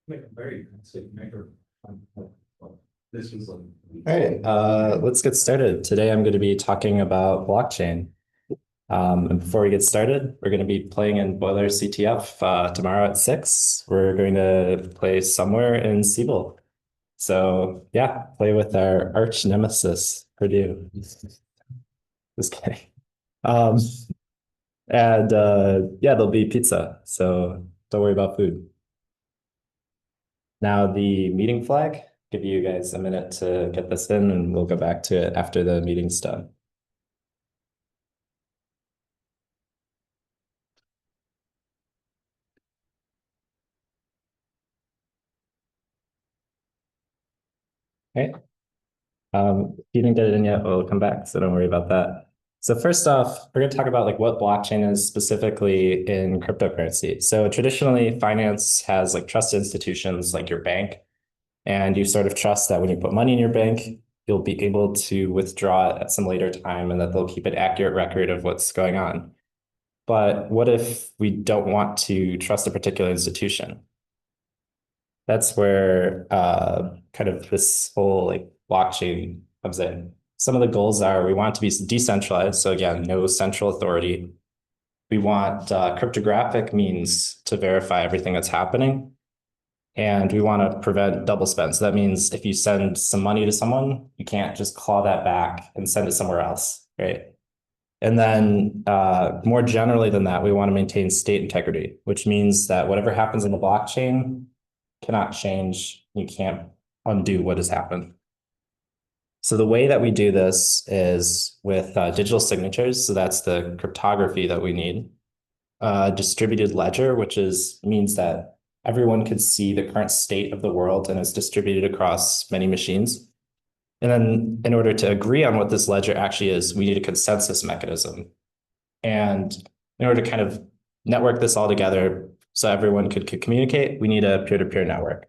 Make a very fancy maker. This was like. All right, let's get started. Today I'm going to be talking about blockchain. And before we get started, we're going to be playing in Boiler CTF tomorrow at 6. We're going to play somewhere in Siebel. So yeah, play with our arch nemesis, Purdue. Just kidding. Um, and yeah, there'll be pizza, so don't worry about food. Now the meeting flag, give you guys a minute to get this in and we'll go back to it after the meeting's done. Okay. If you didn't get it in yet, we'll come back, so don't worry about that. So first off, we're going to talk about like what blockchain is specifically in cryptocurrency. So traditionally, finance has like trusted institutions like your bank, and you sort of trust that when you put money in your bank, you'll be able to withdraw it at some later time and that they'll keep an accurate record of what's going on. But what if we don't want to trust a particular institution? That's where kind of this whole like blockchain comes in. Some of the goals are we want it to be decentralized. So again, no central authority. We want cryptographic means to verify everything that's happening. And we want to prevent double spend. So that means if you send some money to someone, you can't just claw that back and send it somewhere else, right? And then more generally than that, we want to maintain state integrity, which means that whatever happens in the blockchain cannot change. You can't undo what has happened. So the way that we do this is with digital signatures. So that's the cryptography that we need. Distributed ledger, which means that everyone can see the current state of the world and is distributed across many machines. And then in order to agree on what this ledger actually is, we need a consensus mechanism. And in order to kind of network this all together so everyone could communicate, we need a peer-to-peer network.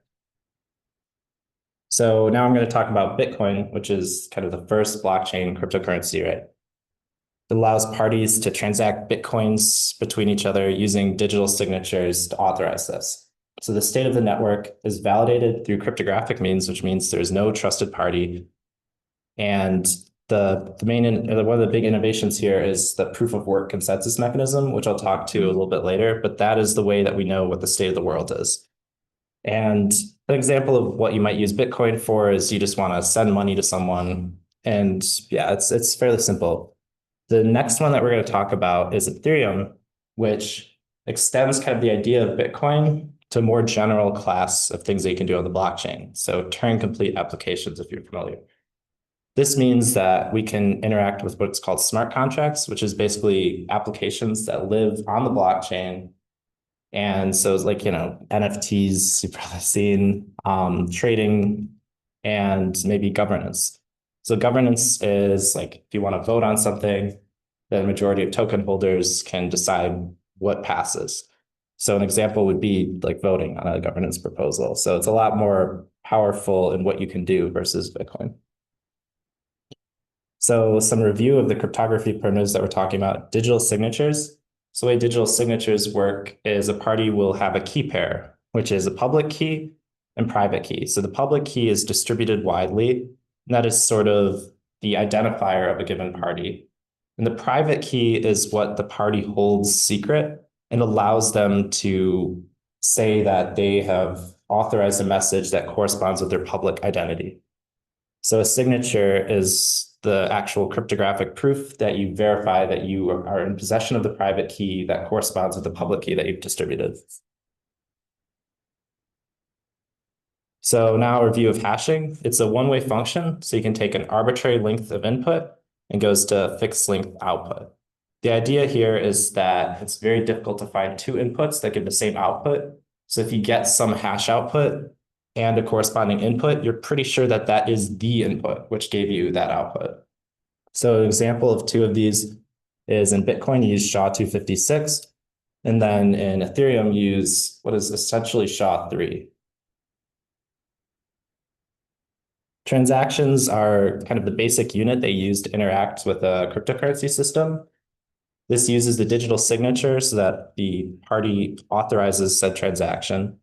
So now I'm going to talk about Bitcoin, which is kind of the first blockchain cryptocurrency, right? It allows parties to transact Bitcoins between each other using digital signatures to authorize this. So the state of the network is validated through cryptographic means, which means there's no trusted party. And the main one of the big innovations here is the proof of work consensus mechanism, which I'll talk to a little bit later, but that is the way that we know what the state of the world is. And an example of what you might use Bitcoin for is you just want to send money to someone. And yeah, it's fairly simple. The next one that we're going to talk about is Ethereum, which extends kind of the idea of Bitcoin to a more general class of things that you can do on the blockchain. So Turing complete applications, if you're familiar. This means that we can interact with what's called smart contracts, which is basically applications that live on the blockchain. And so it's like, NFTs you've probably seen, trading, and maybe governance. So governance is like if you want to vote on something, the majority of token holders can decide what passes. So an example would be like voting on a governance proposal. So it's a lot more powerful in what you can do versus Bitcoin. So some review of the cryptography primitives that we're talking about, digital signatures. So the way digital signatures work is a party will have a key pair, which is a public key and private key. So the public key is distributed widely, and that is sort of the identifier of a given party. And the private key is what the party holds secret and allows them to say that they have authorized a message that corresponds with their public identity. So a signature is the actual cryptographic proof that you verify that you are in possession of the private key that corresponds with the public key that you've distributed. So now a review of hashing. It's a one-way function, so you can take an arbitrary length of input and goes to fixed length output. The idea here is that it's very difficult to find two inputs that give the same output. So if you get some hash output and a corresponding input, you're pretty sure that that is the input, which gave you that output. So an example of two of these is in Bitcoin, you use SHA-256, and then in Ethereum, you use what is essentially SHA-3. Transactions are kind of the basic unit they use to interact with a cryptocurrency system. This uses the digital signature so that the party authorizes said transaction.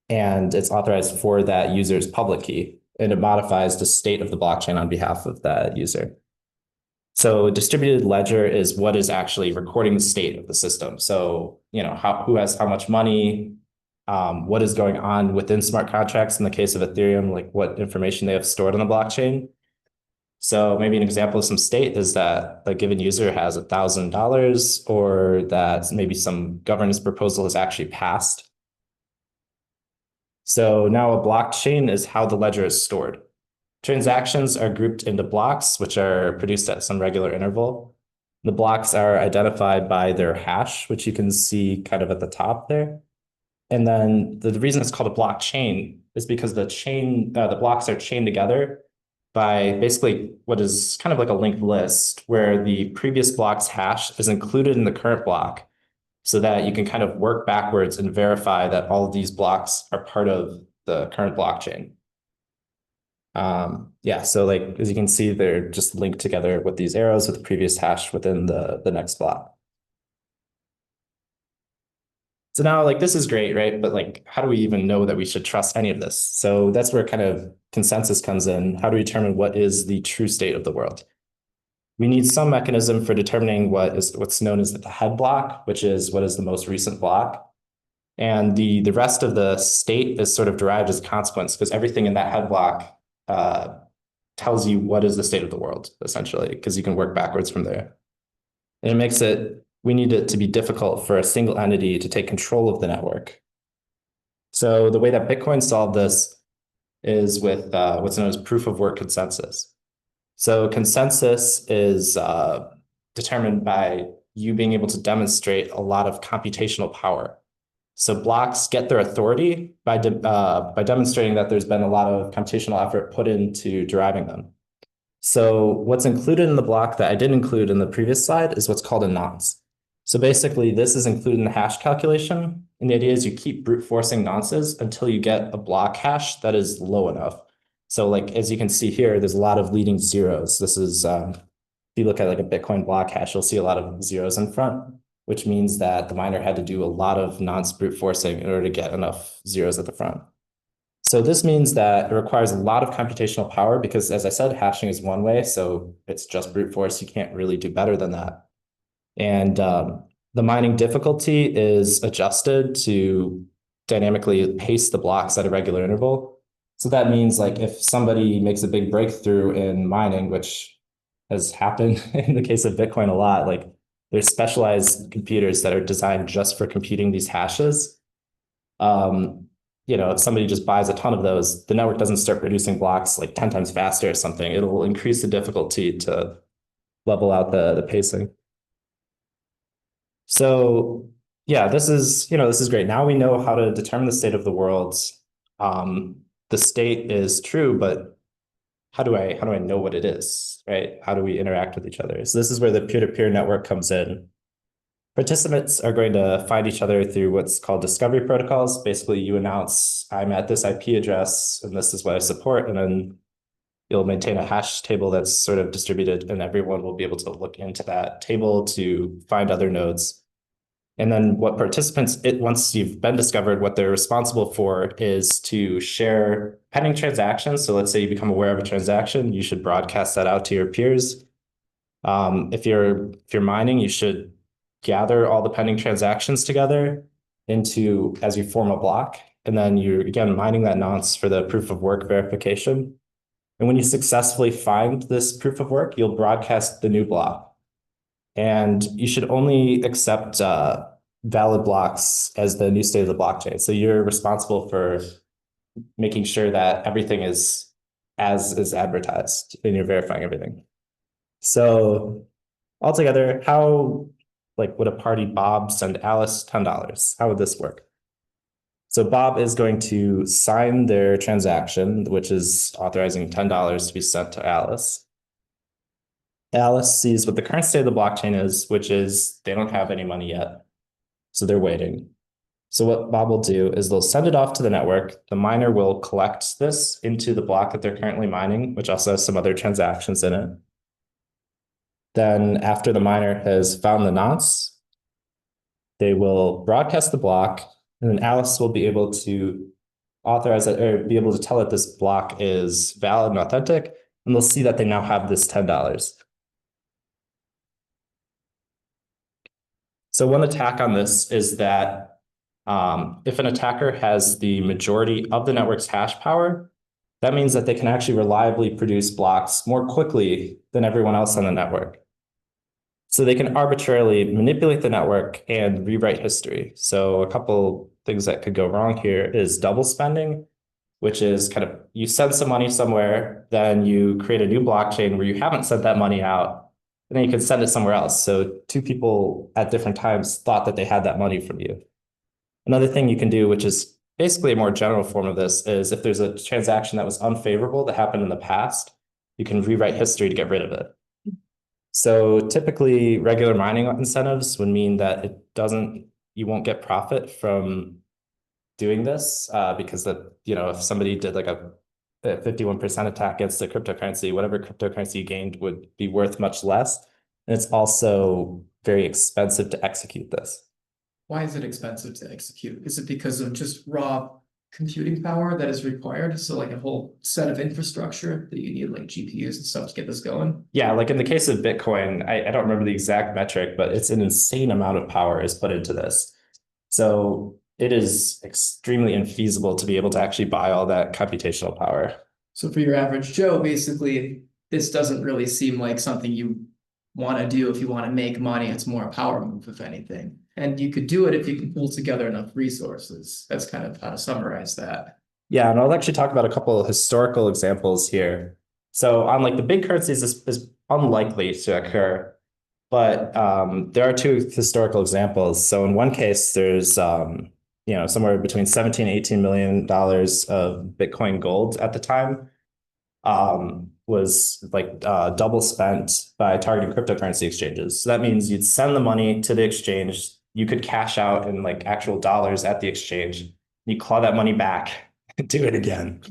and it's authorized for that user's public key, and it modifies the state of the blockchain on behalf of that user. So distributed ledger is what is actually recording the state of the system. So, who has how much money, what is going on within smart contracts in the case of Ethereum, like what information they have stored on the blockchain. So maybe an example of some state is that a given user has $1,000, or that maybe some governance proposal has actually passed. So now a blockchain is how the ledger is stored. Transactions are grouped into blocks, which are produced at some regular interval. The blocks are identified by their hash, which you can see kind of at the top there. And then the reason it's called a blockchain is because the blocks are chained together by basically what is kind of like a linked list, where the previous block's hash is included in the current block, so that you can kind of work backwards and verify that all of these blocks are part of the current blockchain. Yeah, so like as you can see, they're just linked together with these arrows with the previous hash within the next block. So now like this is great, right? But like, how do we even know that we should trust any of this? So that's where kind of consensus comes in. How do we determine what is the true state of the world? We need some mechanism for determining what's known as the head block, which is what is the most recent block. And the rest of the state is sort of derived as a consequence, because everything in that head block tells you what is the state of the world, essentially, because you can work backwards from there. And we need it to be difficult for a single entity to take control of the network. So the way that Bitcoin solved this is with what's known as proof of work consensus. So consensus is determined by you being able to demonstrate a lot of computational power. So blocks get their authority by demonstrating that there's been a lot of computational effort put into deriving them. So what's included in the block that I didn't include in the previous slide is what's called a nonce. So basically, this is included in the hash calculation. And the idea is you keep brute forcing nonces until you get a block hash that is low enough. So like, as you can see here, there's a lot of leading zeros. This is, if you look at like a Bitcoin block hash, you'll see a lot of zeros in front, which means that the miner had to do a lot of nonce brute forcing in order to get enough zeros at the front. So this means that it requires a lot of computational power because, as I said, hashing is one way. So it's just brute force. You can't really do better than that. And the mining difficulty is adjusted to dynamically pace the blocks at a regular interval. So that means like if somebody makes a big breakthrough in mining, which has happened in the case of Bitcoin a lot, like there's specialized computers that are designed just for computing these hashes. If somebody just buys a ton of those, the network doesn't start producing blocks like 10 times faster or something. It'll increase the difficulty to level out the pacing. So yeah, this is great. Now we know how to determine the state of the world. The state is true, but how do I know what it is, right? How do we interact with each other? So this is where the peer-to-peer network comes in. Participants are going to find each other through what's called discovery protocols. Basically, you announce, I'm at this IP address, and this is what I support, and then you'll maintain a hash table that's sort of distributed, and everyone will be able to look into that table to find other nodes. And then what participants, once you've been discovered, what they're responsible for is to share pending transactions. So let's say you become aware of a transaction, you should broadcast that out to your peers. If you're mining, you should gather all the pending transactions together as you form a block. And then you're, again, mining that nonce for the proof of work verification. And when you successfully find this proof of work, you'll broadcast the new block. And you should only accept valid blocks as the new state of the blockchain. So you're responsible for making sure that everything is as is advertised and you're verifying everything. So altogether, how would a party Bob send Alice $10? How would this work? So Bob is going to sign their transaction, which is authorizing $10 to be sent to Alice. Alice sees what the current state of the blockchain is, which is they don't have any money yet. So they're waiting. So what Bob will do is they'll send it off to the network. The miner will collect this into the block that they're currently mining, which also has some other transactions in it. Then after the miner has found the nonce, they will broadcast the block, and then Alice will be able to authorize it or be able to tell that this block is valid and authentic, and they'll see that they now have this $10. So one attack on this is that if an attacker has the majority of the network's hash power, that means that they can actually reliably produce blocks more quickly than everyone else on the network. So they can arbitrarily manipulate the network and rewrite history. So a couple things that could go wrong here is double spending, which is kind of you send some money somewhere, then you create a new blockchain where you haven't sent that money out, and then you can send it somewhere else. So two people at different times thought that they had that money from you. Another thing you can do, which is basically a more general form of this, is if there's a transaction that was unfavorable that happened in the past, you can rewrite history to get rid of it. So typically regular mining incentives would mean that you won't get profit from doing this because if somebody did like a 51% attack against the cryptocurrency, whatever cryptocurrency you gained would be worth much less. And it's also very expensive to execute this. Why is it expensive to execute? Is it because of just raw computing power that is required? So like a whole set of infrastructure that you need like GPUs and stuff to get this going? Yeah, like in the case of Bitcoin, I don't remember the exact metric, but it's an insane amount of power is put into this. So it is extremely infeasible to be able to actually buy all that computational power. So for your average Joe, basically, this doesn't really seem like something you want to do if you want to make money. It's more a power move, if anything. And you could do it if you can pull together enough resources. That's kind of how to summarize that. Yeah, and I'll actually talk about a couple of historical examples here. So on like the big currencies, this is unlikely to occur, but there are two historical examples. So in one case, there's somewhere between 17 and $18 million of Bitcoin gold at the time was like double spent by targeting cryptocurrency exchanges. So that means you'd send the money to the exchange, you could cash out in like actual dollars at the exchange, you claw that money back and do it again.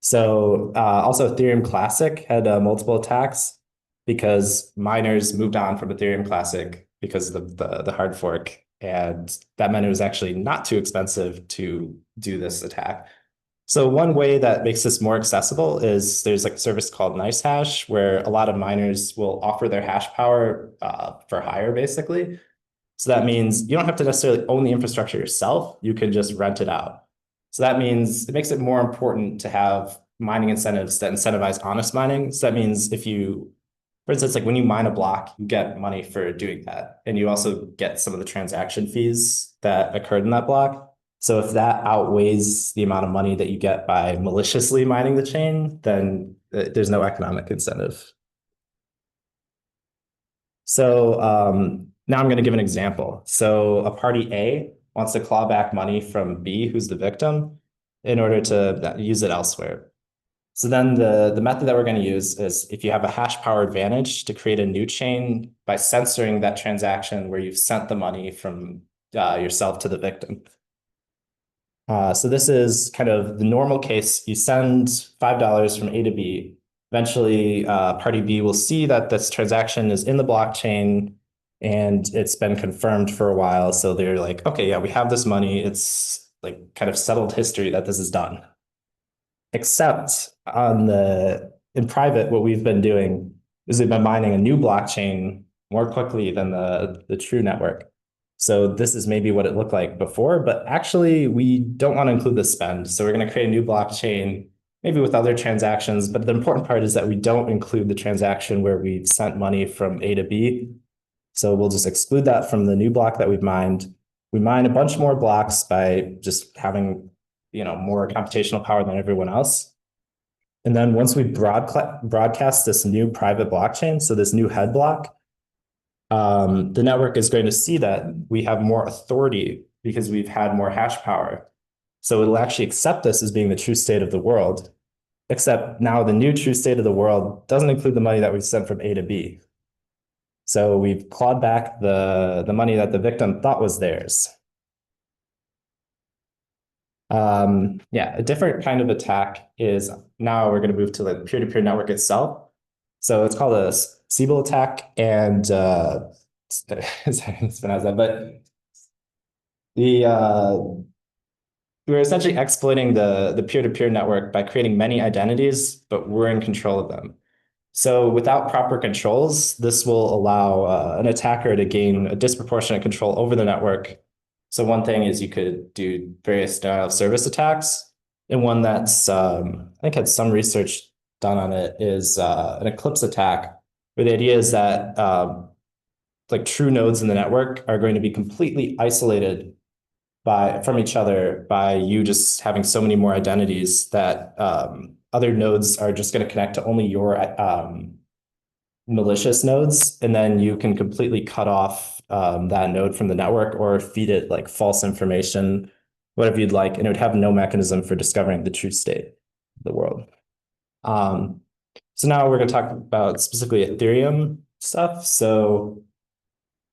So also Ethereum Classic had multiple attacks because miners moved on from Ethereum Classic because of the hard fork. And that meant it was actually not too expensive to do this attack. So one way that makes this more accessible is there's like a service called NiceHash where a lot of miners will offer their hash power for hire, basically. So that means you don't have to necessarily own the infrastructure yourself. You can just rent it out. So that means it makes it more important to have mining incentives that incentivize honest mining. So that means for instance, like when you mine a block, you get money for doing that. And you also get some of the transaction fees that occurred in that block. So if that outweighs the amount of money that you get by maliciously mining the chain, then there's no economic incentive. So now I'm going to give an example. So a party A wants to claw back money from B, who's the victim, in order to use it elsewhere. So then the method that we're going to use is if you have a hash power advantage to create a new chain by censoring that transaction where you've sent the money from yourself to the victim. So this is kind of the normal case. You send $5 from A to B. Eventually, party B will see that this transaction is in the blockchain and it's been confirmed for a while. So they're like, okay, yeah, we have this money. It's like kind of settled history that this is done. Except in private, what we've been doing is we've been mining a new blockchain more quickly than the true network. So this is maybe what it looked like before, but actually we don't want to include the spend. So we're going to create a new blockchain, maybe with other transactions. But the important part is that we don't include the transaction where we've sent money from A to B. So we'll just exclude that from the new block that we've mined. We mine a bunch more blocks by just having more computational power than everyone else. And then once we broadcast this new private blockchain, so this new head block, the network is going to see that we have more authority because we've had more hash power. So it'll actually accept this as being the true state of the world, except now the new true state of the world doesn't include the money that we sent from A to B. So we've clawed back the money that the victim thought was theirs. A different kind of attack is now we're going to move to the peer-to-peer network itself. So it's called a Siebel attack, and it's pronounced that, but we're essentially exploiting the peer-to-peer network by creating many identities, but we're in control of them. So without proper controls, this will allow an attacker to gain a disproportionate control over the network. So one thing is you could do various denial of service attacks, and one that's I think had some research done on it is an eclipse attack, where the idea is that like true nodes in the network are going to be completely isolated from each other by you just having so many more identities that other nodes are just going to connect to only your malicious nodes, and then you can completely cut off that node from the network or feed it like false information, whatever you'd like, and it would have no mechanism for discovering the true state of the world. So now we're going to talk about specifically Ethereum stuff. So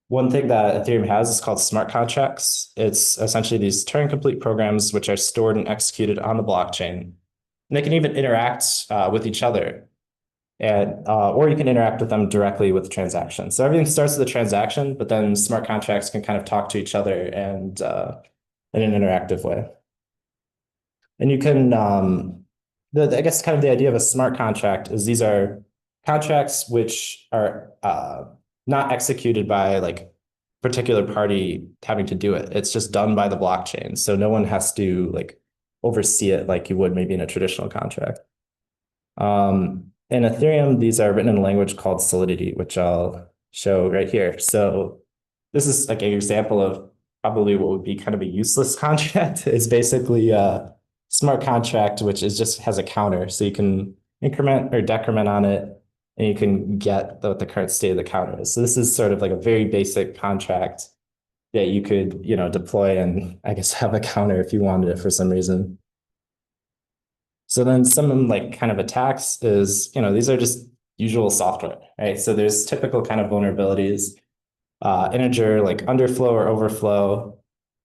one thing that Ethereum has is called smart contracts. It's essentially these Turing-complete programs which are stored and executed on the blockchain. And they can even interact with each other, and or you can interact with them directly with the transaction. So everything starts with a transaction, but then smart contracts can kind of talk to each other and in an interactive way. And you can, I guess kind of the idea of a smart contract is these are contracts which are not executed by like particular party having to do it. It's just done by the blockchain. So no one has to like oversee it like you would maybe in a traditional contract. In Ethereum, these are written in a language called Solidity, which I'll show right here. So this is like an example of probably what would be kind of a useless contract. It's basically a smart contract, which is just has a counter. So you can increment or decrement on it, and you can get what the current state of the counter is. So this is sort of like a very basic contract that you could, deploy and I guess have a counter if you wanted it for some reason. So then some like kind of attacks is, these are just usual software, right? So there's typical kind of vulnerabilities, integer like underflow or overflow,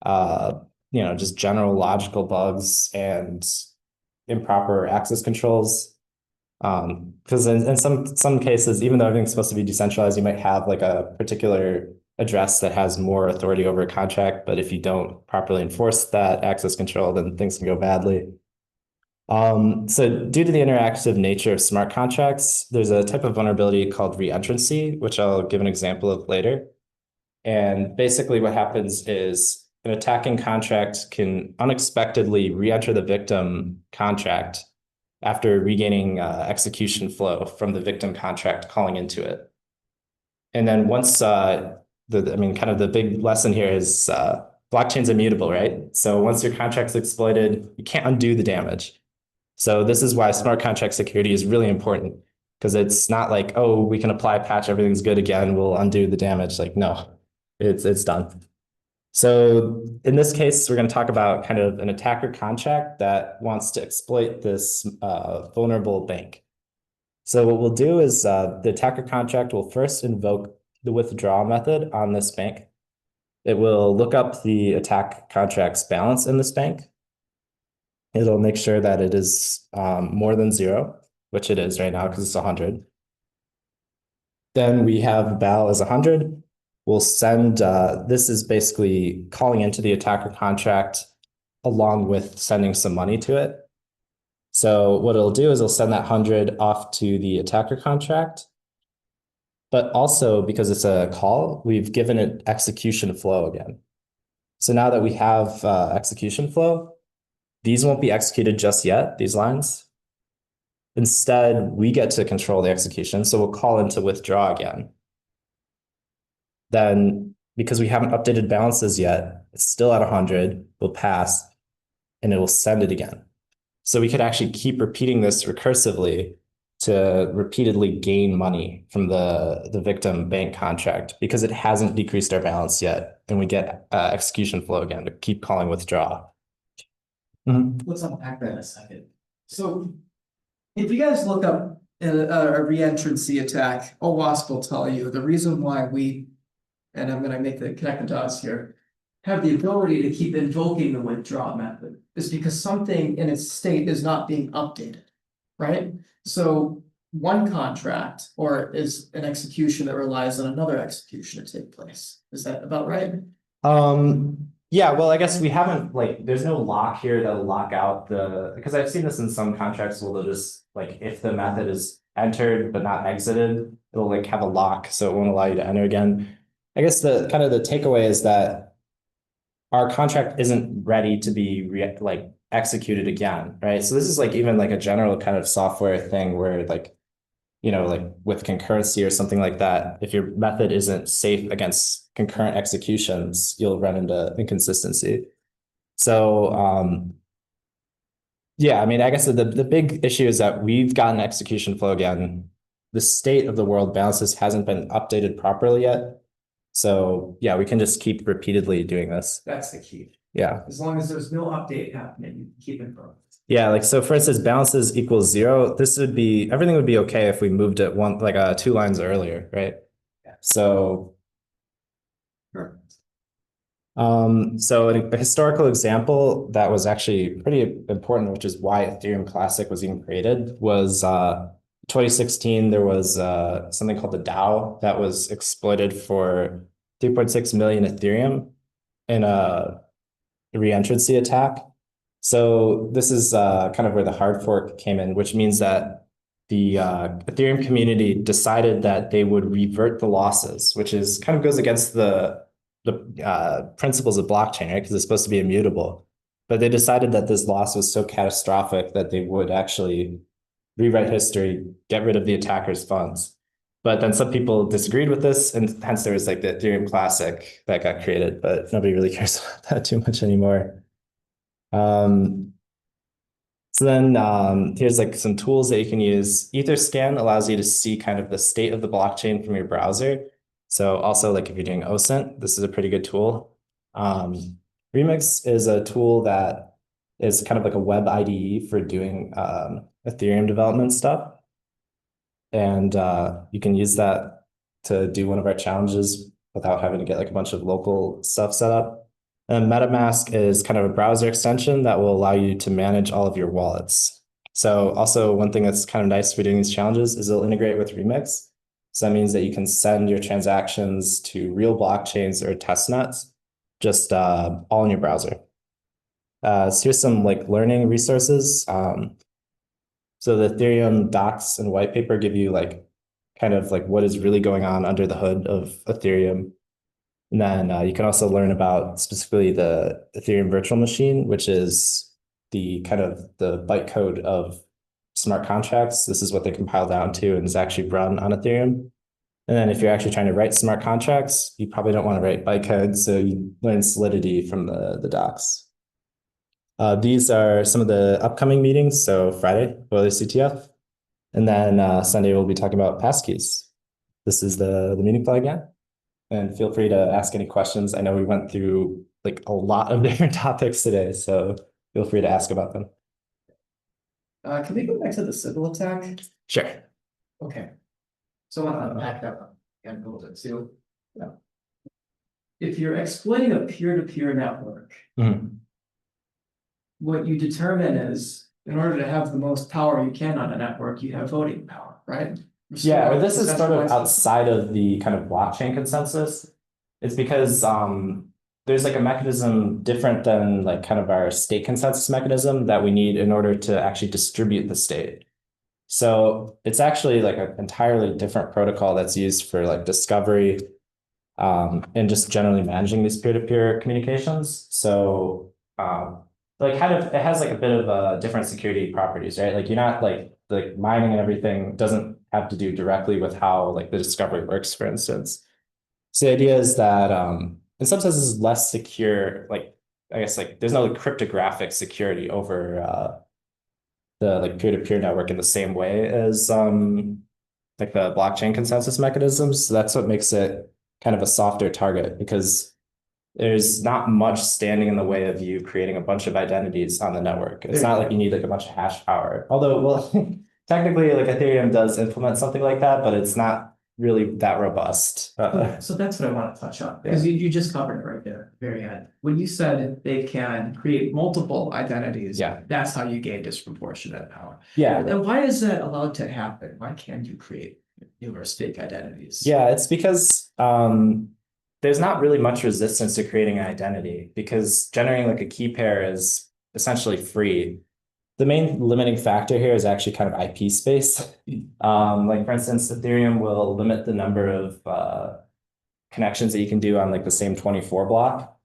just general logical bugs and improper access controls. Because in some cases, even though everything's supposed to be decentralized, you might have like a particular address that has more authority over a contract, but if you don't properly enforce that access control, then things can go badly. So due to the interactive nature of smart contracts, there's a type of vulnerability called reentrancy, which I'll give an example of later. And basically what happens is an attacking contract can unexpectedly re-enter the victim contract after regaining execution flow from the victim contract calling into it. And then once kind of the big lesson here is blockchain's immutable, right? So once your contract's exploited, you can't undo the damage. So this is why smart contract security is really important, because it's not like, oh, we can apply a patch, everything's good again, we'll undo the damage. Like, no, it's done. So in this case, we're going to talk about kind of an attacker contract that wants to exploit this vulnerable bank. So what we'll do is the attacker contract will first invoke the withdraw method on this bank. It will look up the attack contract's balance in this bank. It'll make sure that it is more than 0, which it is right now because it's 100. Then we have val is 100. We'll send, this is basically calling into the attacker contract along with sending some money to it. So what it'll do is it'll send that 100 off to the attacker contract. But also because it's a call, we've given it execution flow again. So now that we have execution flow, these won't be executed just yet, these lines. Instead, we get to control the execution. So we'll call into withdraw again. Then, because we haven't updated balances yet, it's still at 100, we'll pass, and it will send it again. So we could actually keep repeating this recursively to repeatedly gain money from the victim bank contract because it hasn't decreased our balance yet. And we get execution flow again to keep calling withdraw. Let's unpack that in a second. So if you guys look up a reentrancy attack, OWASP will tell you the reason why we, and I'm going to make the connect the dots here, have the ability to keep invoking the withdraw method is because something in its state is not being updated, right? So one contract or is an execution that relies on another execution to take place. Is that about right? Yeah, well, I guess we haven't like, there's no lock here that'll lock out because I've seen this in some contracts where they'll just like, if the method is entered but not exited, it'll like have a lock, so it won't allow you to enter again. I guess the kind of the takeaway is that our contract isn't ready to be like executed again, right? So this is like even like a general kind of software thing where like, like with concurrency or something like that, if your method isn't safe against concurrent executions, you'll run into inconsistency. So yeah, I mean, I guess the big issue is that we've gotten execution flow again. The state of the world balances hasn't been updated properly yet. So yeah, we can just keep repeatedly doing this. That's the key. Yeah. As long as there's no update happening, you can keep it going. Yeah, like so for instance, balances equals 0. This would be everything would be okay if we moved it one like 2 lines earlier, right? Yeah. So Sure. so a historical example that was actually pretty important, which is why Ethereum Classic was even created, was 2016. There was something called the DAO that was exploited for 3.6 million Ethereum in a reentrancy attack. So this is kind of where the hard fork came in, which means that the Ethereum community decided that they would revert the losses, which is kind of goes against the principles of blockchain, right? Because it's supposed to be immutable. But they decided that this loss was so catastrophic that they would actually rewrite history, get rid of the attacker's funds. But then some people disagreed with this, and hence there was like the Ethereum Classic that got created, but nobody really cares about that too much anymore. So then here's like some tools that you can use. Etherscan allows you to see kind of the state of the blockchain from your browser. So also like if you're doing OSINT, this is a pretty good tool. Remix is a tool that is kind of like a web IDE for doing Ethereum development stuff. And you can use that to do one of our challenges without having to get like a bunch of local stuff set up. And MetaMask is kind of a browser extension that will allow you to manage all of your wallets. So also one thing that's kind of nice for doing these challenges is it'll integrate with Remix. So that means that you can send your transactions to real blockchains or testnets, just all in your browser. So here's some like learning resources. So the Ethereum docs and white paper give you like kind of like what is really going on under the hood of Ethereum. And then you can also learn about specifically the Ethereum virtual machine, which is the kind of the bytecode of smart contracts. This is what they compile down to and is actually run on Ethereum. And then if you're actually trying to write smart contracts, you probably don't want to write bytecode. So you learn Solidity from the docs. These are some of the upcoming meetings. So Friday, Boiler CTF. And then Sunday, we'll be talking about passkeys. This is the meeting plan again. And feel free to ask any questions. I know we went through like a lot of different topics today, so feel free to ask about them. Can we go back to the Sybil attack? Sure. Okay. So I want to unpack that one again a little bit too. Yeah. If you're exploiting a peer-to-peer network, what you determine is in order to have the most power you can on a network, you have voting power, right? Yeah, or this is sort of outside of the kind of blockchain consensus. It's because there's like a mechanism different than like kind of our state consensus mechanism that we need in order to actually distribute the state. So it's actually like an entirely different protocol that's used for like discovery and just generally managing these peer-to-peer communications. So like kind of it has like a bit of different security properties, right? Like you're not like mining and everything doesn't have to do directly with how like the discovery works, for instance. So the idea is that in some senses is less secure, like I guess like there's no like, cryptographic security over the like peer-to-peer network in the same way as like the blockchain consensus mechanisms. So that's what makes it kind of a softer target because there's not much standing in the way of you creating a bunch of identities on the network. It's not like you need like a bunch of hash power. Although, well, technically like Ethereum does implement something like that, but it's not really that robust. So that's what I want to touch on because you just covered it right there at the very end. When you said they can create multiple identities, that's how you gain disproportionate power. Yeah. And why is that allowed to happen? Why can't you create numerous fake identities? Yeah, it's because there's not really much resistance to creating an identity because generating like a key pair is essentially free. The main limiting factor here is actually kind of IP space. Like for instance, Ethereum will limit the number of connections that you can do on like the same 24 block,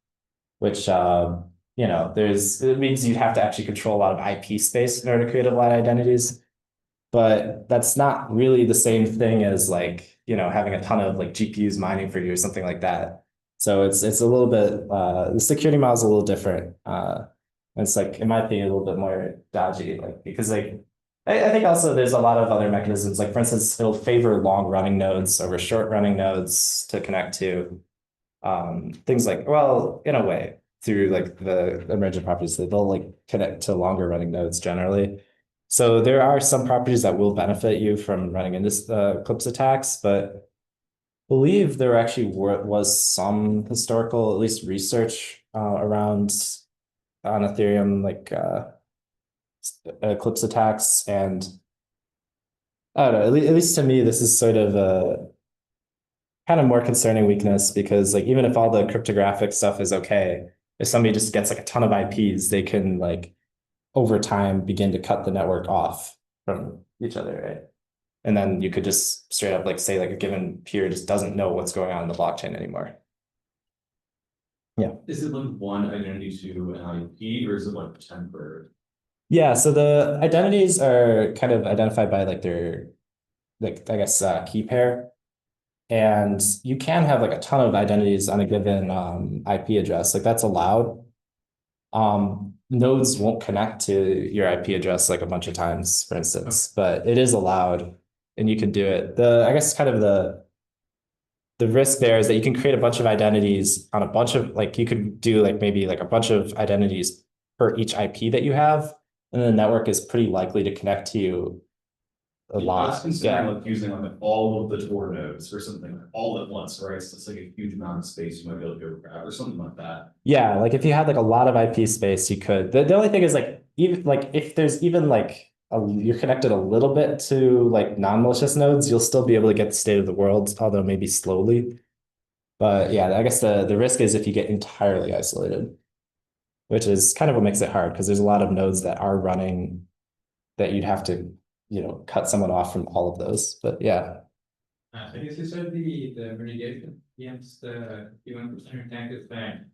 which it means you have to actually control a lot of IP space in order to create a lot of identities. But that's not really the same thing as like, having a ton of like GPUs mining for you or something like that. So it's a little bit the security model is a little different. It's like, in my opinion, a little bit more dodgy, like because like I think also there's a lot of other mechanisms. Like for instance, it'll favor long running nodes over short running nodes to connect to. Things like, well, in a way, through like the emergent properties, that they'll like connect to longer running nodes generally. So there are some properties that will benefit you from running into Eclipse attacks, but believe there actually was some historical, at least research around on Ethereum, like Eclipse attacks. And I don't know, at least to me, this is sort of a kind of more concerning weakness because like even if all the cryptographic stuff is okay, if somebody just gets like a ton of IPs, they can like over time begin to cut the network off from each other, right? And then you could just straight up like say like a given peer just doesn't know what's going on in the blockchain anymore. Yeah. Is it like one identity to an IP or is it like temporary? Yeah, so the identities are kind of identified by like their like I guess key pair. And you can have like a ton of identities on a given IP address, like that's allowed. Nodes won't connect to your IP address like a bunch of times, for instance, but it is allowed and you can do it. I guess kind of the risk there is that you can create a bunch of identities on a bunch of like you could do like maybe like a bunch of identities per each IP that you have, and the network is pretty likely to connect to you a I was lot. considering like using like all of the Tor nodes or something like all at once, right? So it's like a huge amount of space you might be able to go grab or something like that. Yeah, like if you had like a lot of IP space, you could. The only thing is like even like if there's even like you're connected a little bit to like non-malicious nodes, you'll still be able to get the state of the world, although maybe slowly. But yeah, I guess the risk is if you get entirely isolated, which is kind of what makes it hard because there's a lot of nodes that are running that you'd have to, cut someone off from all of those. But yeah. I guess you said the mitigation against the human percent tank is that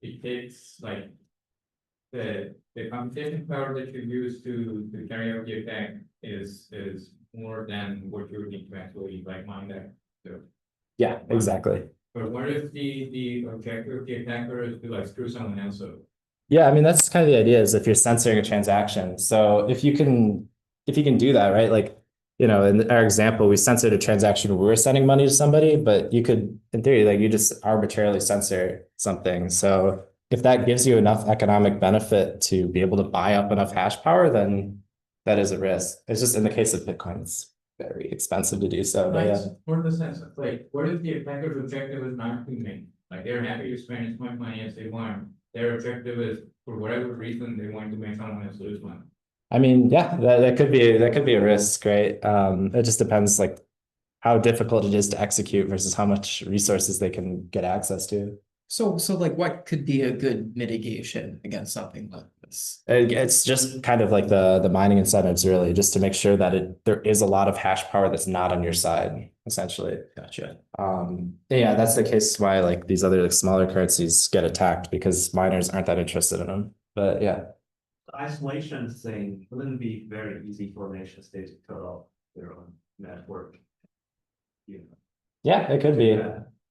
it takes like the computation power that you use to carry out the attack is more than what you would need to actually like mine that. So, Yeah, exactly. but what if the objective of the attacker is to like screw someone else up? Yeah, I mean that's kind of the idea is if you're censoring a transaction. So if you can do that, right? Like, in our example, we censored a transaction where we were sending money to somebody, but you could, in theory, like you just arbitrarily censor something. So if that gives you enough economic benefit to be able to buy up enough hash power, then that is a risk. It's just in the case of Bitcoin, it's very expensive to do so. But yeah. For the sense of like, what if the attacker's objective is not to make? Like they're happy to spend as much money as they want. Their objective is for whatever reason they want to make someone else lose money. I mean, yeah, that could be a risk, right? It just depends like how difficult it is to execute versus how much resources they can get access to. So like what could be a good mitigation against something like this? It's just kind of like the mining incentives, really, just to make sure that there is a lot of hash power that's not on your side, essentially. Gotcha. Yeah, that's the case why like these other like smaller currencies get attacked because miners aren't that interested in them. But yeah. The isolation thing wouldn't be very easy for nation states to cut off their own network. Yeah, it could be.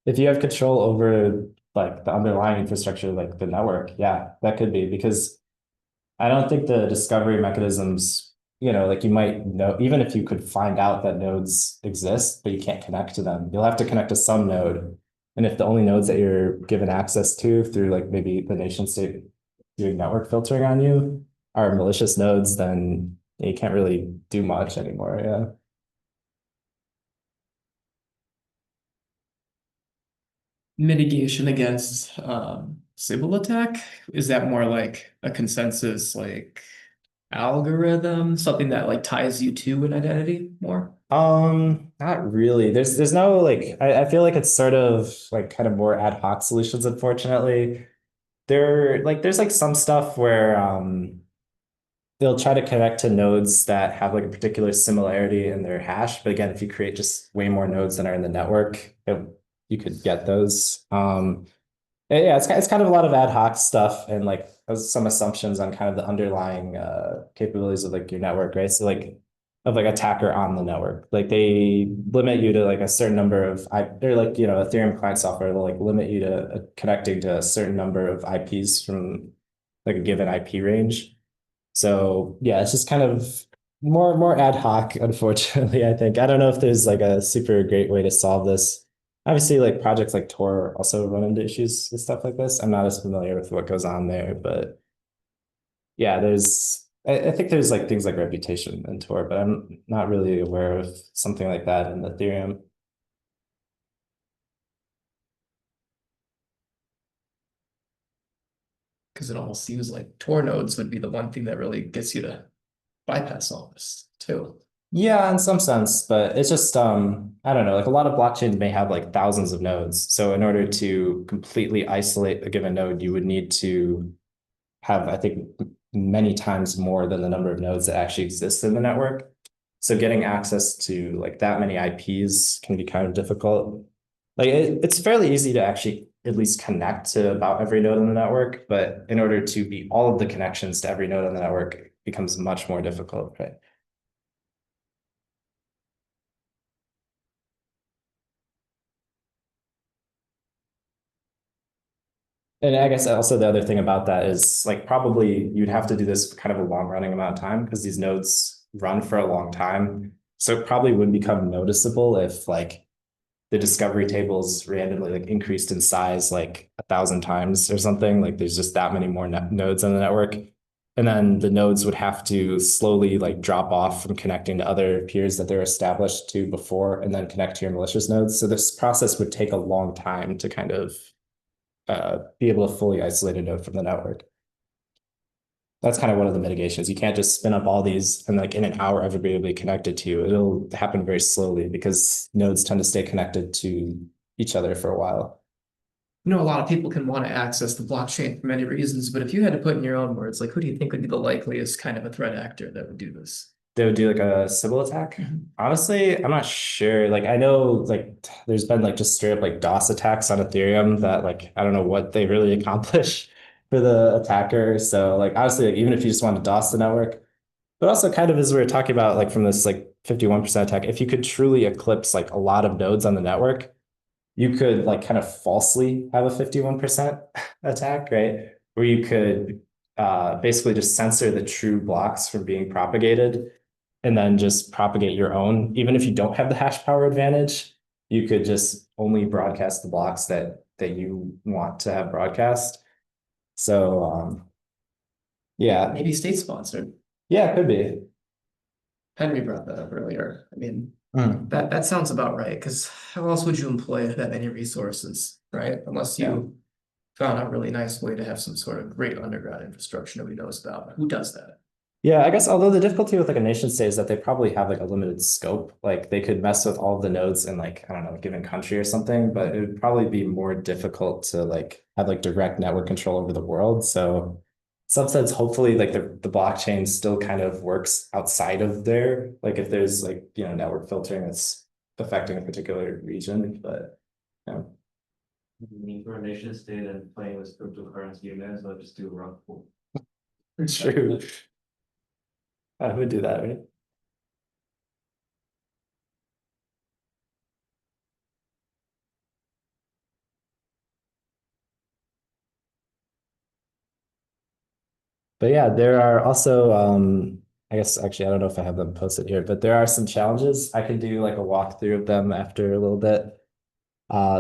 If you have control over like the underlying infrastructure, like the network, yeah, that could be because I don't think the discovery mechanisms, like you might know, even if you could find out that nodes exist, but you can't connect to them, you'll have to connect to some node. And if the only nodes that you're given access to through like maybe the nation state doing network filtering on you are malicious nodes, then you can't really do much anymore. Yeah. Mitigation against Sybil attack? Is that more like a consensus like algorithm, something that like ties you to an identity more? Not really. There's no like I feel like it's sort of like kind of more ad hoc solutions, unfortunately. There's like some stuff where they'll try to connect to nodes that have like a particular similarity in their hash. But again, if you create just way more nodes than are in the network, you could get those. Yeah, it's kind of a lot of ad hoc stuff and like some assumptions on kind of the underlying capabilities of like your network, right? So like of like attacker on the network, like they limit you to like a certain number of they're like Ethereum client software will like limit you to connecting to a certain number of IPs from like a given IP range. So yeah, it's just kind of more ad hoc, unfortunately, I think. I don't know if there's like a super great way to solve this. Obviously, like projects like Tor also run into issues with stuff like this. I'm not as familiar with what goes on there, but yeah, I think there's like things like reputation in Tor, but I'm not really aware of something like that in Ethereum. Because it almost seems like Tor nodes would be the one thing that really gets you to bypass all this too. Yeah, in some sense, but it's just I don't know, like a lot of blockchains may have like thousands of nodes. So in order to completely isolate a given node, you would need to have, I think, many times more than the number of nodes that actually exist in the network. So getting access to like that many IPs can be kind of difficult. Like it's fairly easy to actually at least connect to about every node in the network, but in order to be all of the connections to every node on the network it becomes much more difficult, right? And I guess also the other thing about that is like probably you'd have to do this for kind of a long running amount of time because these nodes run for a long time. So it probably would become noticeable if like the discovery tables randomly like increased in size like 1,000 times or something. Like there's just that many more nodes on the network. And then the nodes would have to slowly like drop off from connecting to other peers that they're established to before and then connect to your malicious nodes. So this process would take a long time to kind of be able to fully isolate a node from the network. That's kind of one of the mitigations. You can't just spin up all these and like in an hour everybody will be connected to you. It'll happen very slowly because nodes tend to stay connected to each other for a while. A lot of people can want to access the blockchain for many reasons, but if you had to put in your own words, like who do you think would be the likeliest kind of a threat actor that would do this? They would do like a Sybil attack. Honestly, I'm not sure. Like I know like there's been like just straight up like DOS attacks on Ethereum that like I don't know what they really accomplish for the attacker. So like honestly, like, even if you just want to DOS the network, but also kind of as we were talking about like from this like 51% attack, if you could truly eclipse like a lot of nodes on the network, you could like kind of falsely have a 51% attack, right? Where you could basically just censor the true blocks from being propagated and then just propagate your own. Even if you don't have the hash power advantage, you could just only broadcast the blocks that you want to have broadcast. So yeah, Maybe state sponsored. yeah, it could be. Henry brought that up earlier. I mean, Mm. that sounds about right, because how else would you employ that many resources, right? Unless you found a really nice way to have some sort of great underground infrastructure nobody knows about. Who does that? Yeah, I guess although the difficulty with like a nation state is that they probably have like a limited scope. Like they could mess with all of the nodes in like, I don't know, a given country or something, but it would probably be more difficult to like have like direct network control over the world. So in some sense, hopefully like the blockchain still kind of works outside of there. Like if there's like, network filtering that's affecting a particular region, but Need for a nation state and playing with cryptocurrency, you may as well just do a rug pull. it's true. I would do that, right? But yeah, there are also I guess actually I don't know if I have them posted here, but there are some challenges. I can do like a walkthrough of them after a little bit.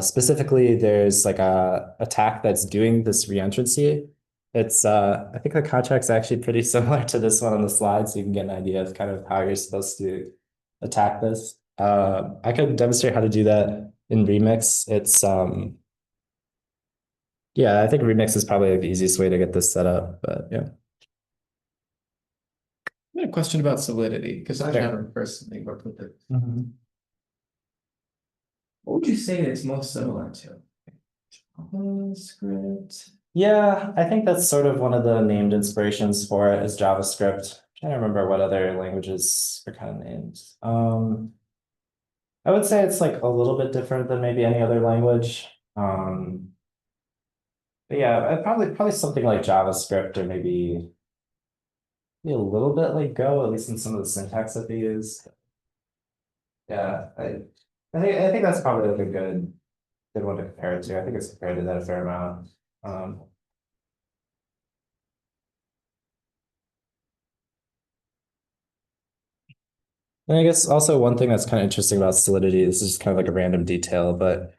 Specifically, there's like a attack that's doing this reentrancy. It's I think the contract's actually pretty similar to this one on the slide, so you can get an idea of kind of how you're supposed to attack this. I could demonstrate how to do that in Remix. It's yeah, I think Remix is probably like the easiest way to get this set up, but yeah. I have a question about solidity, because I've Sure. never personally worked with it. What would you say it's most similar to? JavaScript. Yeah, I think that's sort of one of the named inspirations for it is JavaScript. I'm trying to remember what other languages are kind of named. I would say it's like a little bit different than maybe any other language. But yeah, probably something like JavaScript or maybe a little bit like Go, at least in some of the syntax that they use. Yeah, I think that's probably like a good one to compare it to. I think it's compared to that a fair amount. And I guess also one thing that's kind of interesting about Solidity, this is just kind of like a random detail, but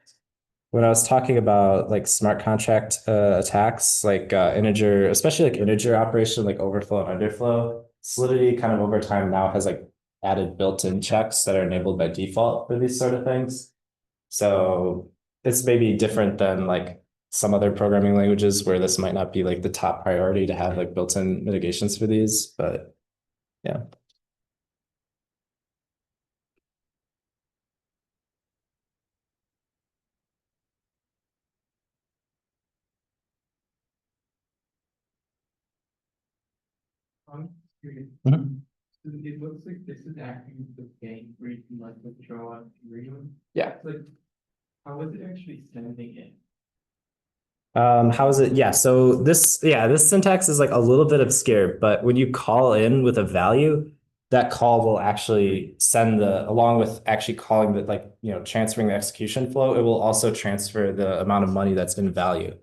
when I was talking about like smart contract attacks, like integer, especially like integer operation, like overflow and underflow, Solidity kind of over time now has like added built-in checks that are enabled by default for these sort of things. So it's maybe different than like some other programming languages where this might not be like the top priority to have like built-in mitigations for these, but yeah. I'm curious. Mhm. So it looks like this is acting as the bank where you can like withdraw and read. Yeah. Like, how is it actually sending it? How is it? Yeah, so this syntax is like a little bit obscure, but when you call in with a value, that call will actually send along with actually calling the like, transferring the execution flow, it will also transfer the amount of money that's in value.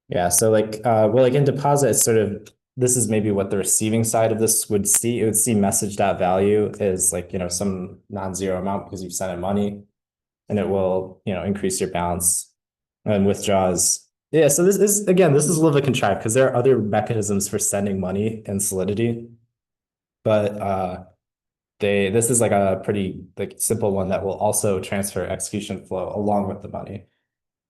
Yeah, so like, well, like in deposit, it's sort of, this is maybe what the receiving side of this would see. It would see message.value is like, some non-zero amount because you've sent it money and it will, increase your balance and withdraws. Yeah, so this is again, this is a little bit contrived because there are other mechanisms for sending money in Solidity, but this is like a pretty like simple one that will also transfer execution flow along with the money.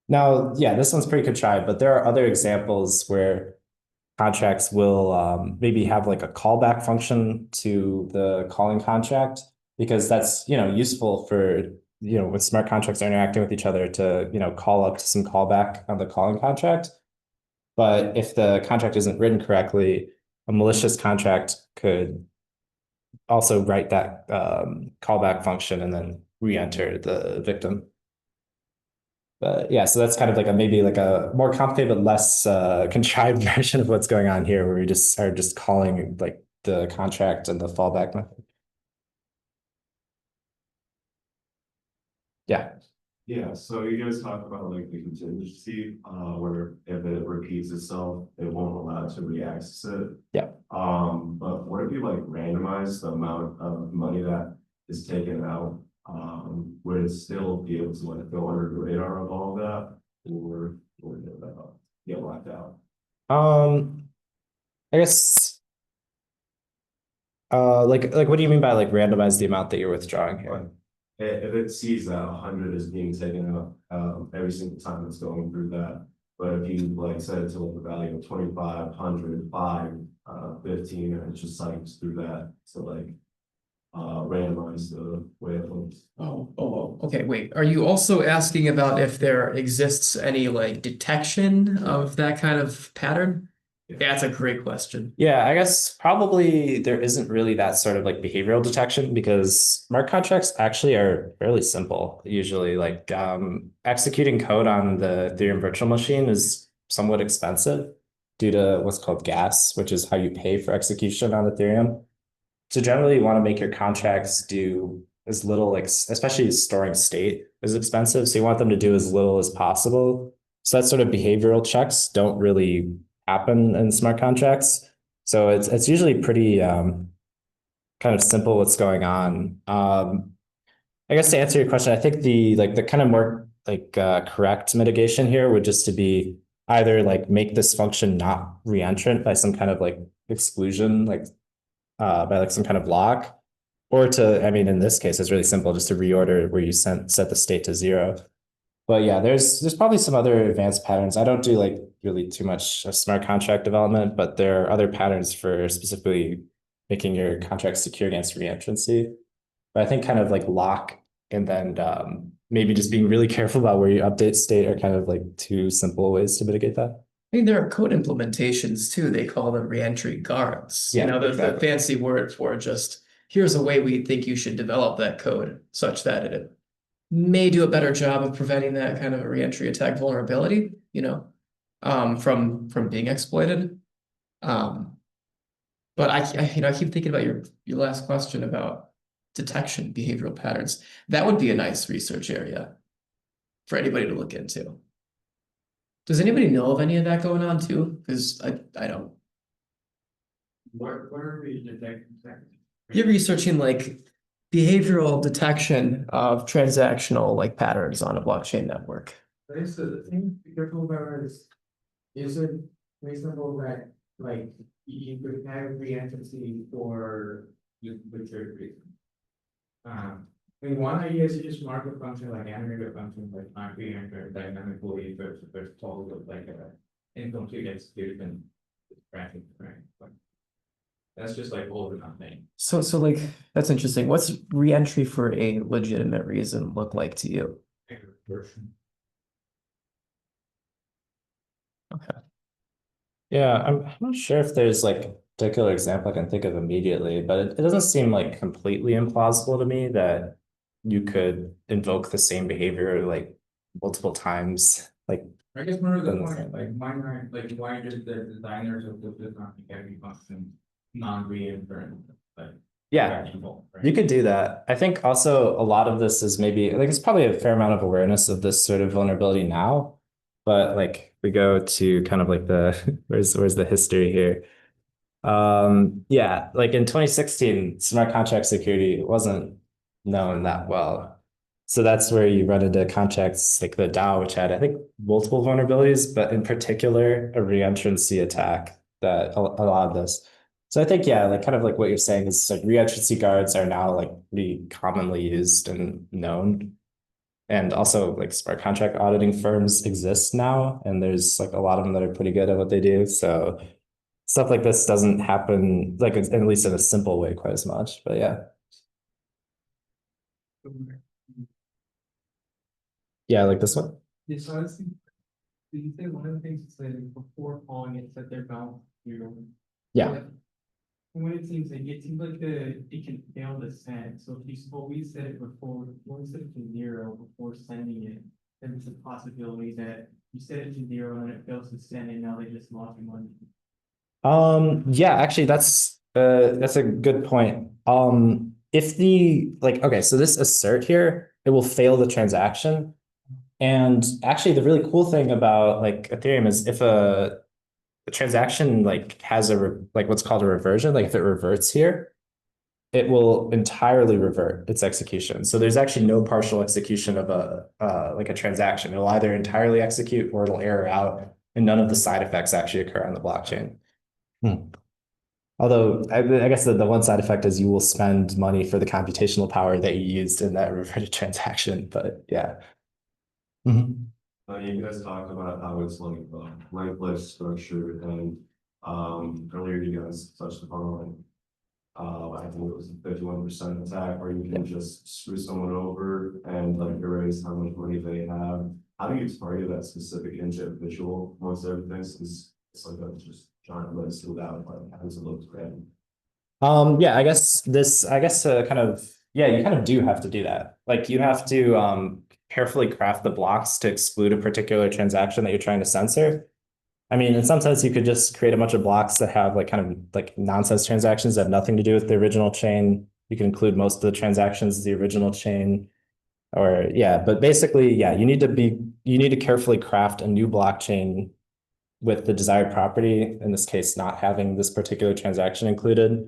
Now, yeah, this one's pretty contrived, but there are other examples where contracts will maybe have like a callback function to the calling contract because that's useful for when smart contracts are interacting with each other to call up to some callback on the calling contract. But if the contract isn't written correctly, a malicious contract could also write that callback function and then re-enter the victim. But yeah, so that's kind of like maybe like a more complicated but less contrived version of what's going on here, where we just are just calling like the contract and the fallback method. Yeah. Yeah, so you guys talked about like the contingency, where if it repeats itself, it won't allow it to re-access it. Yeah. But what if you like randomize the amount of money that is taken out? Would it still be able to like go under the radar of all that, or would it get locked out? I guess like what do you mean by like randomize the amount that you're withdrawing here? If it sees that 100 is being taken out, every single time it's going through that. But if you like set it to like a value of 2,500, 15, and it just cycles through that to like randomize the way it looks. Okay, wait. Are you also asking about if there exists any like detection of that kind of pattern? Yeah, that's a great question. Yeah, I guess probably there isn't really that sort of like behavioral detection because smart contracts actually are fairly simple. Usually, like executing code on the Ethereum virtual machine is somewhat expensive due to what's called gas, which is how you pay for execution on Ethereum. So generally, you want to make your contracts do as little, like especially storing state is expensive. So you want them to do as little as possible. So that sort of behavioral checks don't really happen in smart contracts. So it's usually pretty kind of simple what's going on. I guess to answer your question, I think the kind of more like correct mitigation here would just to be either like make this function not reentrant by some kind of like exclusion, like by like some kind of lock, or to, I mean, in this case, it's really simple, just to reorder where you set the state to 0. But yeah, there's probably some other advanced patterns. I don't do like really too much smart contract development, but there are other patterns for specifically, making your contract secure against reentrancy. But I think kind of like lock and then maybe just being really careful about where you update state are kind of like two simple ways to mitigate that. I mean, there are code implementations too. They call them reentry guards. Yeah, You know, the exactly. fancy word for just here's a way we think you should develop that code such that it may do a better job of preventing that kind of a reentry attack vulnerability, you know, from being exploited. But I keep thinking about your last question about detection behavioral patterns. That would be a nice research area for anybody to look into. Does anybody know of any of that going on too? Because I don't. What are we detecting? You're researching like behavioral detection of transactional like patterns on a blockchain network. Okay, so the thing to be careful about is it reasonable that like you could have reentrancy for legitimate reason? I mean, one idea is to just mark a function like animate a function like not re-enter dynamically there's total of like a incomplete execution branching, right? Like, that's just like all or nothing. So like that's interesting. What's reentry for a legitimate reason look like to you? Version. Okay. Yeah, I'm not sure if there's like a particular example I can think of immediately, but it doesn't seem like completely implausible to me that you could invoke the same behavior like multiple times. Like, I guess more of the Doesn't point, sound like why did the designers of this not make every function non-reinferent, like. yeah, actionable, right? you could do that. I think also a lot of this is maybe like it's probably a fair amount of awareness of this sort of vulnerability now, but like we go to kind of like the where's the history here? Yeah, like in 2016, smart contract security wasn't known that well. So that's where you run into contracts like the DAO, which had, I think, multiple vulnerabilities, but in particular, a reentrancy attack that allowed this. So I think, yeah, like kind of like what you're saying is like reentrancy guards are now like pretty commonly used and known. And also like smart contract auditing firms exist now, and there's like a lot of them that are pretty good at what they do. So stuff like this doesn't happen like at least in a simple way quite as much, but yeah. Yeah, like this one. Yes, so I was thinking, did you say one of the things you said before calling it that they're bound to? Yeah. When it seems like it can fail to send, so if you always said it before, once set it to 0 before sending it, then there's a possibility that you set it to 0 and it fails to send and now they just lost your money. Yeah, actually that's a good point. If the like okay, so this assert here, it will fail the transaction. And actually the really cool thing about like Ethereum is if a transaction like has like what's called a reversion, like if it reverts here, it will entirely revert its execution. So there's actually no partial execution of a like a transaction. It'll either entirely execute or it'll error out, and none of the side effects actually occur on the blockchain. Although I guess the one side effect is you will spend money for the computational power that you used in that reverted transaction. But yeah. You guys talked about how it's like lifeless structure and earlier you guys touched upon like I think it was a 51% attack where you can just screw someone over and like erase how much money they have. How do you target that specific individual once everything is it's like a just giant list without like having to look great? Yeah, I guess kind of yeah, you kind of do have to do that. Like you have to carefully craft the blocks to exclude a particular transaction that you're trying to censor. I mean, in some sense, you could just create a bunch of blocks that have like kind of like nonsense transactions that have nothing to do with the original chain. You can include most of the transactions as the original chain. Or yeah, but basically, yeah, you need to carefully craft a new blockchain with the desired property, in this case, not having this particular transaction included.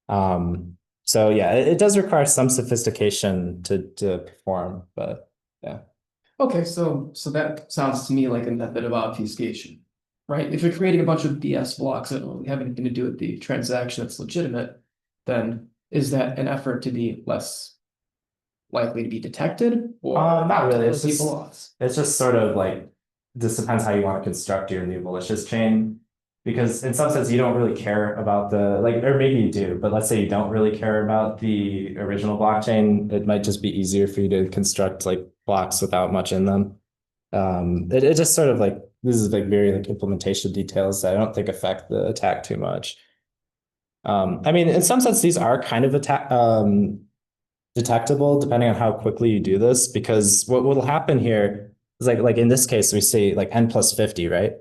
So yeah, it does require some sophistication to perform, but yeah. Okay, so that sounds to me like a method of obfuscation, right? If you're creating a bunch of BS blocks that don't have anything to do with the transaction that's legitimate, then is that an effort to be less likely to be detected or Not really. to throw people off? It's just sort of like this depends how you want to construct your new malicious chain. Because in some sense, you don't really care about the, like, or maybe you do, but let's say you don't really care about the original blockchain, it might just be easier for you to construct like blocks without much in them. It just sort of like, this is like very like implementation details that I don't think affect the attack too much. I mean, in some sense, these are kind of detectable depending on how quickly you do this, because what will happen here is like in this case, we say like n plus 50, right?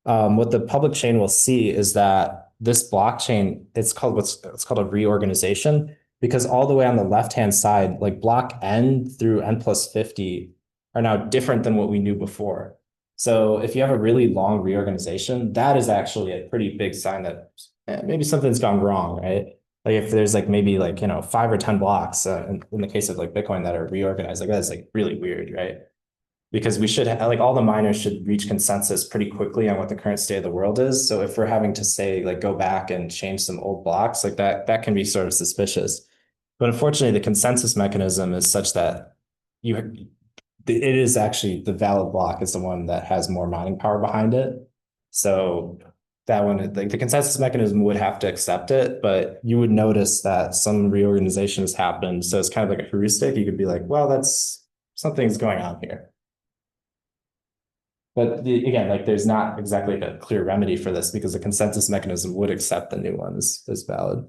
What the public chain will see is that this blockchain, it's called it's called a reorganization, because all the way on the left-hand side, like block n through n plus 50 are now different than what we knew before. So if you have a really long reorganization, that is actually a pretty big sign that maybe something's gone wrong, right? Like if there's like maybe like, 5 or 10 blocks in the case of like Bitcoin that are reorganized, like that's like really weird, right? Because we should like all the miners should reach consensus pretty quickly on what the current state of the world is. So if we're having to say like go back and change some old blocks, like that can be sort of suspicious. But unfortunately, the consensus mechanism is such that it is actually the valid block is the one that has more mining power behind it. So that one, like the consensus mechanism would have to accept it, but you would notice that some reorganization has happened. So it's kind of like a heuristic. You could be like, well, that's something's going on here. But again, like there's not exactly like a clear remedy for this because the consensus mechanism would accept the new ones as valid.